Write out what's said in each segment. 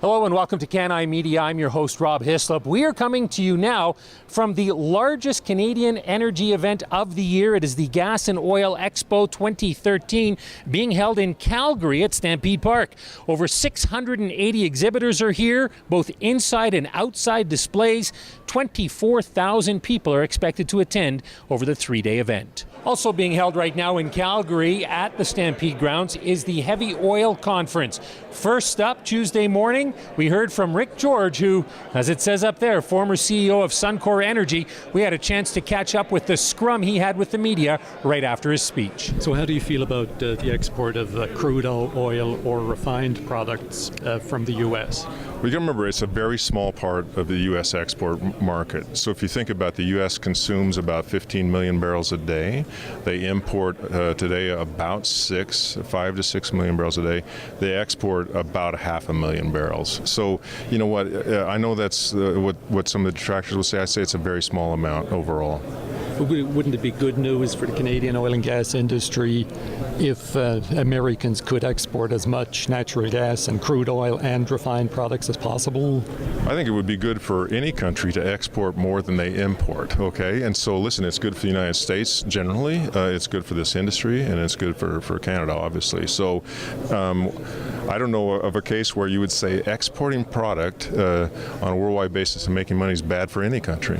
Hello and welcome to iMedia. I'm your host, Rob Hislop. We are coming to you now from the largest Canadian energy event of the year. It is the Gas and Oil Expo 2013 being held in Calgary at Stampede Park. Over 680 exhibitors are here, both inside and outside displays. 24,000 people are expected to attend over the three-day event. Also being held right now in Calgary at the Stampede grounds is the Heavy Oil Conference. First up, Tuesday morning, we heard from Rick George, who, as it says up there, former CEO of Suncor Energy. We had a chance to catch up with the scrum he had with the media right after his speech. So how do you feel about the export of crude oil or refined products from the U.S.? We can remember it's a very small part of the U.S. export market. So if you think about the U.S. consumes about 15 million barrels a day. They import today about 5 to 6 million barrels a day. They export about 500,000 barrels. So you know what? I know that's what some of the detractors will say. I say it's a very small amount overall. Wouldn't it be good news for the Canadian oil and gas industry if Americans could export as much natural gas and crude oil and refined products as possible? I think it would be good for any country to export more than they import, okay? And so listen, it's good for the United States generally, it's good for this industry, and it's good for Canada, obviously. So I don't know of a case where you would say exporting product on a worldwide basis and making money is bad for any country.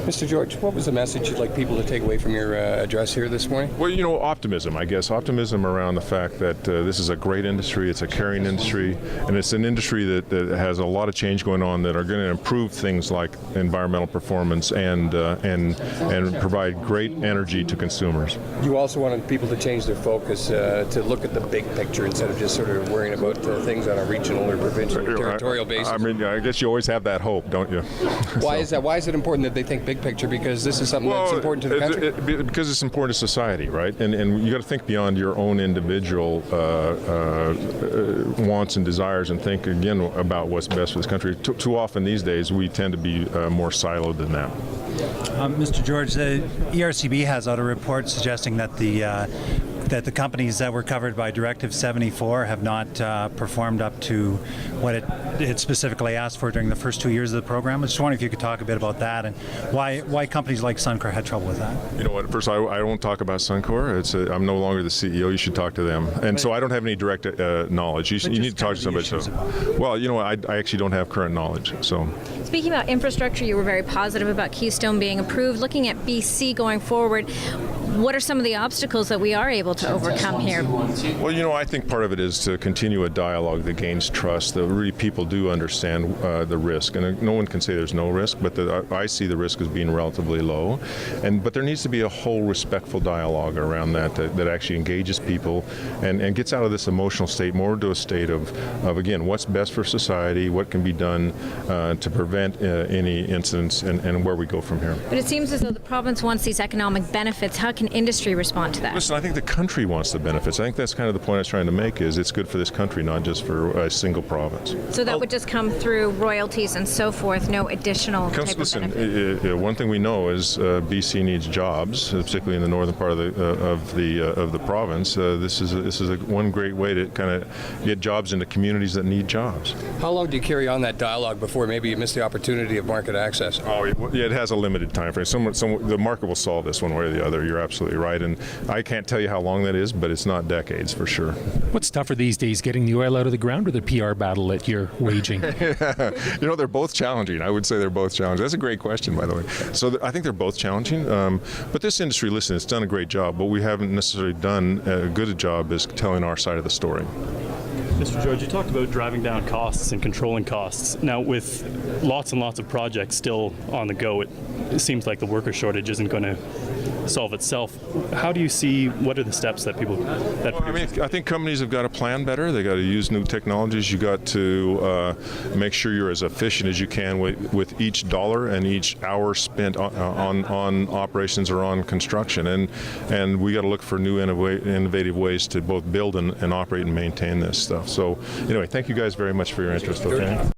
Mr. George, what was the message you'd like people to take away from your address here this morning? Well, you know, optimism, I guess. Optimism around the fact that this is a great industry, it's a caring industry, and it's an industry that has a lot of change going on that are going to improve things like environmental performance and provide great energy to consumers. You also wanted people to change their focus to look at the big picture instead of just sort of worrying about things on a regional or provincial or territorial basis. I mean, I guess you always have that hope, don't you? Why is that? Why is it important that they think big picture? Because this is something that's important to the country? Because it's important to society, right? And you got to think beyond your own individual wants and desires and think again about what's best for this country. Too often these days we tend to be more siloed than that. Mr. George, the ERCB has out a report suggesting that the companies that were covered by Directive 74 have not performed up to what it specifically asked for during the first 2 years of the program. I was just wondering if you could talk a bit about that and why companies like Suncor had trouble with that. You know what, first I won't talk about Suncor. I'm no longer the CEO. You should talk to them. And so I don't have any direct knowledge. You need to talk to somebody. Well, you know what, I actually don't have current knowledge. So. Speaking about infrastructure, you were very positive about Keystone being approved. Looking at BC going forward, what are some of the obstacles that we are able to overcome here? Well, you know, I think part of it is to continue a dialogue that gains trust, that really people do understand the risk. And no one can say there's no risk, but I see the risk as being relatively low. But there needs to be a whole respectful dialogue around that actually engages people and gets out of this emotional state more to a state of again, what's best for society, what can be done to prevent any incidents, and where we go from here. But it seems as though the province wants these economic benefits. How can industry respond to that? Listen, I think the country wants the benefits. I think that's kind of the point I was trying to make, is it's good for this country, not just for a single province. So that would just come through royalties and so forth, no additional type of benefit? One thing we know is BC needs jobs, particularly in the northern part of the province. This is one great way to kind of get jobs into communities that need jobs. How long do you carry on that dialogue before maybe you miss the opportunity of market access? Oh, yeah, it has a limited time frame. The market will solve this one way or the other. You're absolutely right, and I can't tell you how long that is, but it's not decades for sure. What's tougher these days, getting the oil out of the ground or the PR battle that you're waging? You know, they're both challenging. I would say they're both challenging. That's a great question, by the way. So I think they're both challenging, but this industry, listen, it's done a great job. What we haven't necessarily done a good job is telling our side of the story. Mr. George, you talked about driving down costs and controlling costs. Now, with lots and lots of projects still on the go, it seems like the worker shortage isn't going to solve itself. How do you see, what are the steps that people... I think companies have got to plan better. They got to use new technologies. You got to make sure you're as efficient as you can with each dollar and each hour spent on operations or on construction. And we got to look for new innovative ways to both build and operate and maintain this stuff. So anyway, thank you guys very much for your interest. Okay?